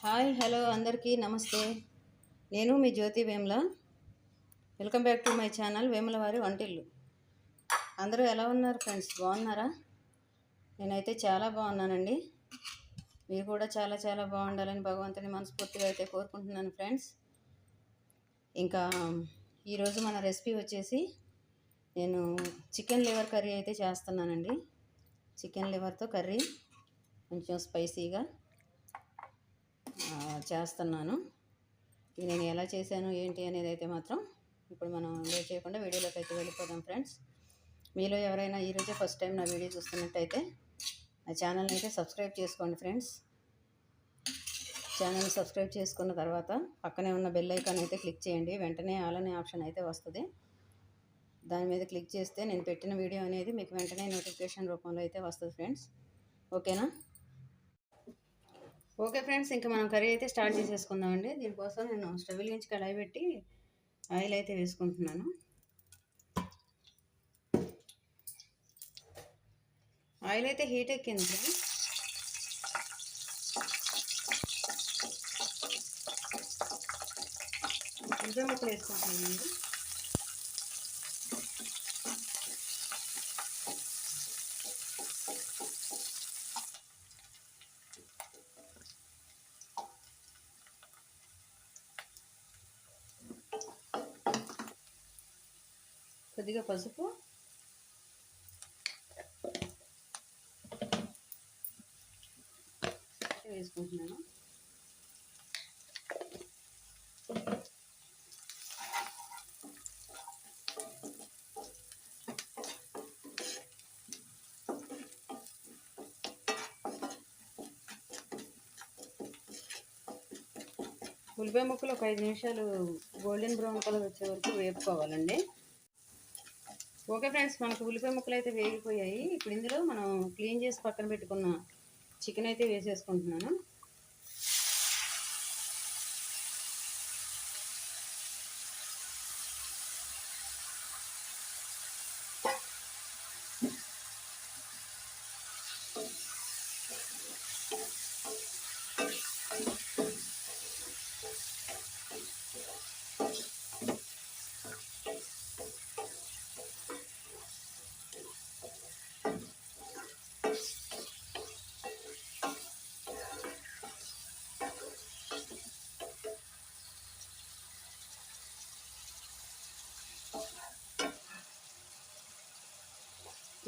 Hi hello అందరికీ నమస్తే. నేను మీ Jyothi Vemula. Welcome back to my channel Vemula వారి వంటిల్లు. అందరూ ఎలా ఉన్నారు ఫ్రెండ్స్? బాగున్నారా? నేనైతే చాలా బాగున్నానండి. మీరు కూడా చాలా చాలా బాగుండాలని భగవంతుని మనస్ఫూర్తిగా అయితే కోరుకుంటున్నాను ఫ్రెండ్స్. ఇంకా ఈరోజు మన రెసిపీ వచ్చేసి నేను చికెన్ లివర్ కర్రీ అయితే చేస్తున్నానండి. చికెన్ లివర్తో కర్రీ కొంచెం స్పైసీగా చేస్తున్నాను. ఇది నేను ఎలా చేశాను ఏంటి అనేది అయితే మాత్రం ఇప్పుడు మనం లేట్ చేయకుండా వీడియోలోకి అయితే వెళ్ళిపోదాం ఫ్రెండ్స్. మీలో ఎవరైనా ఈరోజే ఫస్ట్ టైం నా వీడియో చూస్తున్నట్టయితే నా ఛానల్ని అయితే సబ్స్క్రైబ్ చేసుకోండి ఫ్రెండ్స్. ఛానల్ని సబ్స్క్రైబ్ చేసుకున్న తర్వాత పక్కనే ఉన్న బెల్ ఐకాన్ అయితే క్లిక్ చేయండి. వెంటనే ఆల్ అనే ఆప్షన్ అయితే వస్తుంది. దాని మీద క్లిక్ చేస్తే నేను పెట్టిన వీడియో అనేది మీకు వెంటనే నోటిఫికేషన్ రూపంలో అయితే వస్తుంది ఫ్రెండ్స్. ఓకేనా? ఓకే ఫ్రెండ్స్, ఇంకా మనం కర్రీ అయితే స్టార్ట్ చేసేసుకుందామండి. దీనికోసం నేను స్టవ్ వెలిగించి కడాయి పెట్టి ఆయిల్ అయితే వేసుకుంటున్నాను. ఆయిల్ అయితే హీట్ ఎక్కింది ఫ్రెండ్స్. ఉల్లిపాయ ముక్కలు వేసుకుంటున్నానండి. కొద్దిగా పసుపు, వేసుకుంటున్నాను. ఉల్లిపాయ ముక్కలు ఒక 5 నిమిషాలు గోల్డెన్ బ్రౌన్ కలర్ వచ్చే వరకు వేపుకోవాలండి. ఓకే ఫ్రెండ్స్, మనకు ఉల్లిపాయ ముక్కలు అయితే వేగిపోయాయి. ఇప్పుడు ఇందులో మనం క్లీన్ చేసి పక్కన పెట్టుకున్న చికెన్ అయితే వేసేసుకుంటున్నాను.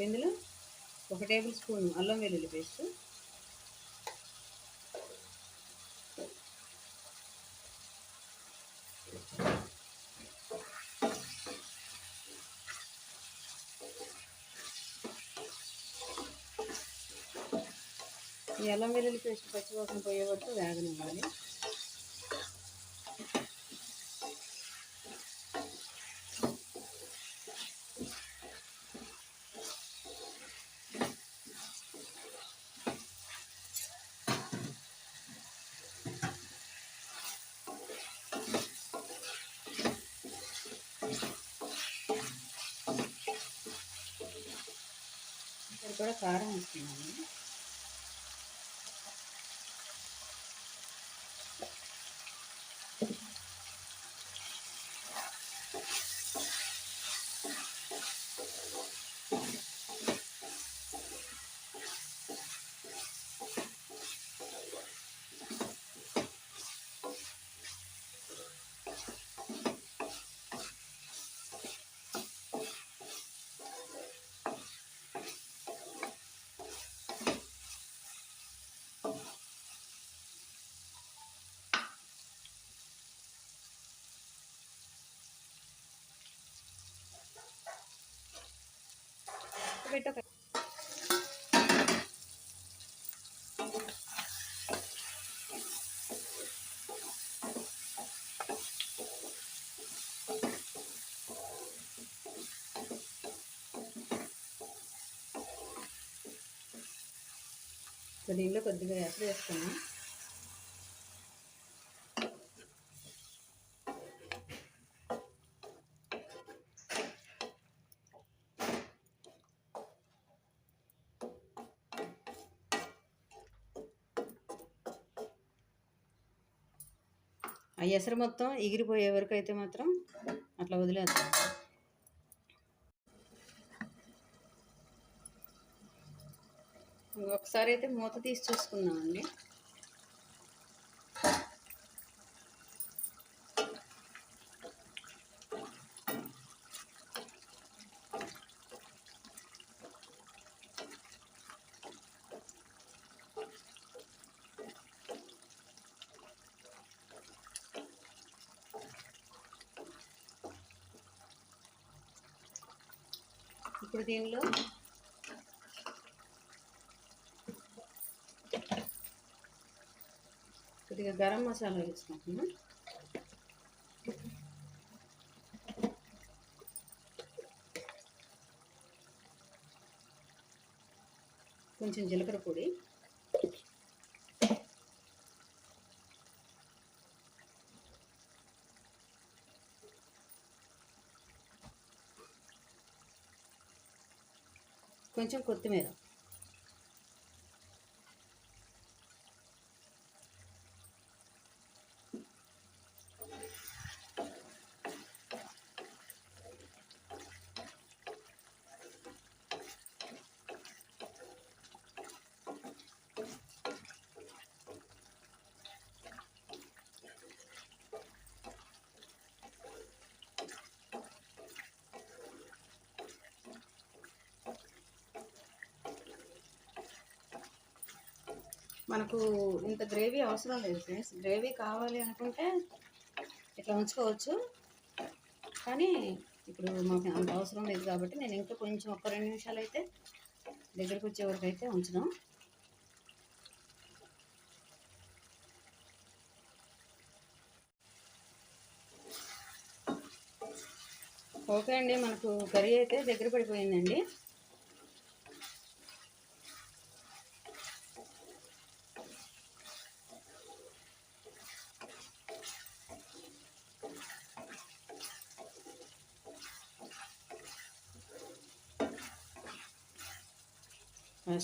ఇందులో 1 టేబుల్ స్పూన్ అల్లం వెల్లుల్లి పేస్ట్, ఈ అల్లం వెల్లుల్లి పేస్ట్ పచ్చివాసన పోయే వరకు వేగనివ్వాలి. ఇక్కడ కూడా కారం వేస్తున్నాను. పెట్ట దీనిలో కొద్దిగా ఎసరు వేస్తాను. ఆ ఎసరు మొత్తం ఎగిరిపోయే వరకు అయితే మాత్రం అట్లా వదిలేద్దాం. ఒకసారి అయితే మూత తీసి చూసుకుందామండి. ఇప్పుడు దీనిలో కొద్దిగా గరం మసాలా వేసుకుంటున్నాం. కొంచెం జీలకర్ర పొడి, కొంచెం కొత్తిమీర, మనకు ఇంత గ్రేవీ అవసరం లేదు ఫ్రెండ్స్. గ్రేవీ కావాలి అనుకుంటే ఇట్లా ఉంచుకోవచ్చు, కానీ ఇప్పుడు మాకు అంత అవసరం లేదు కాబట్టి నేను ఇంకా కొంచెం ఒక 2 నిమిషాలు అయితే దగ్గరకు వచ్చే వరకు అయితే ఉంచుదాం. ఓకే అండి, మనకు కర్రీ అయితే దగ్గర పడిపోయిందండి.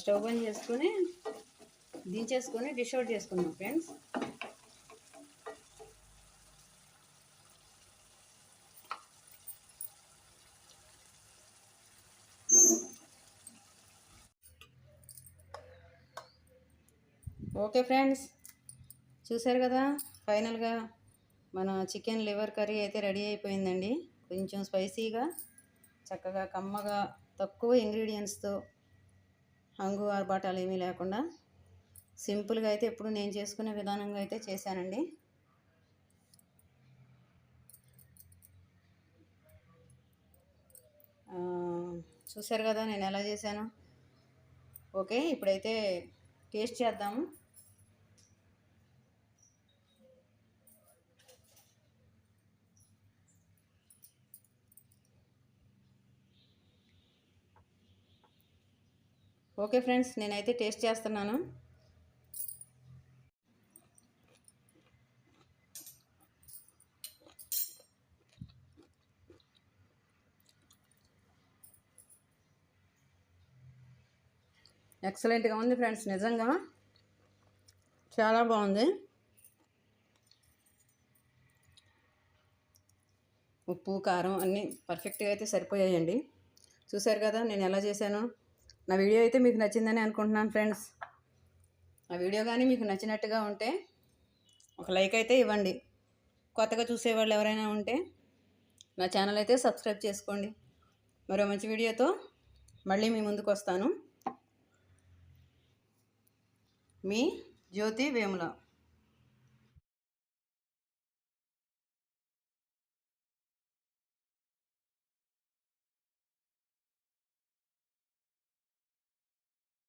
స్టవ్ బంద్ చేసుకొని దించేసుకొని డిష్ అవుట్ చేసుకుందాం ఫ్రెండ్స్. ఓకే ఫ్రెండ్స్, చూసారు కదా, ఫైనల్గా మన చికెన్ లివర్ కర్రీ అయితే రెడీ అయిపోయిందండి. కొంచెం స్పైసీగా, చక్కగా కమ్మగా, తక్కువ ఇంగ్రీడియంట్స్తో, హంగు ఆర్బాటాలు ఏమీ లేకుండా సింపుల్గా అయితే ఎప్పుడు నేను చేసుకునే విధానంగా అయితే చేశానండి. చూసారు కదా నేను ఎలా చేశాను. ఓకే, ఇప్పుడైతే టేస్ట్ చేద్దాము. ఓకే ఫ్రెండ్స్, నేనైతే టేస్ట్ చేస్తున్నాను. ఎక్సలెంట్గా ఉంది ఫ్రెండ్స్, నిజంగా చాలా బాగుంది. ఉప్పు కారం అన్నీ పర్ఫెక్ట్గా అయితే సరిపోయాయండి. చూసారు కదా నేను ఎలా చేశాను. నా వీడియో అయితే మీకు నచ్చిందని అనుకుంటున్నాను ఫ్రెండ్స్. ఆ వీడియో కానీ మీకు నచ్చినట్టుగా ఉంటే ఒక లైక్ అయితే ఇవ్వండి. కొత్తగా చూసేవాళ్ళు ఎవరైనా ఉంటే నా ఛానల్ అయితే సబ్స్క్రైబ్ చేసుకోండి. మరో మంచి వీడియోతో మళ్ళీ మీ ముందుకు వస్తాను. మీ జ్యోతి వేముల.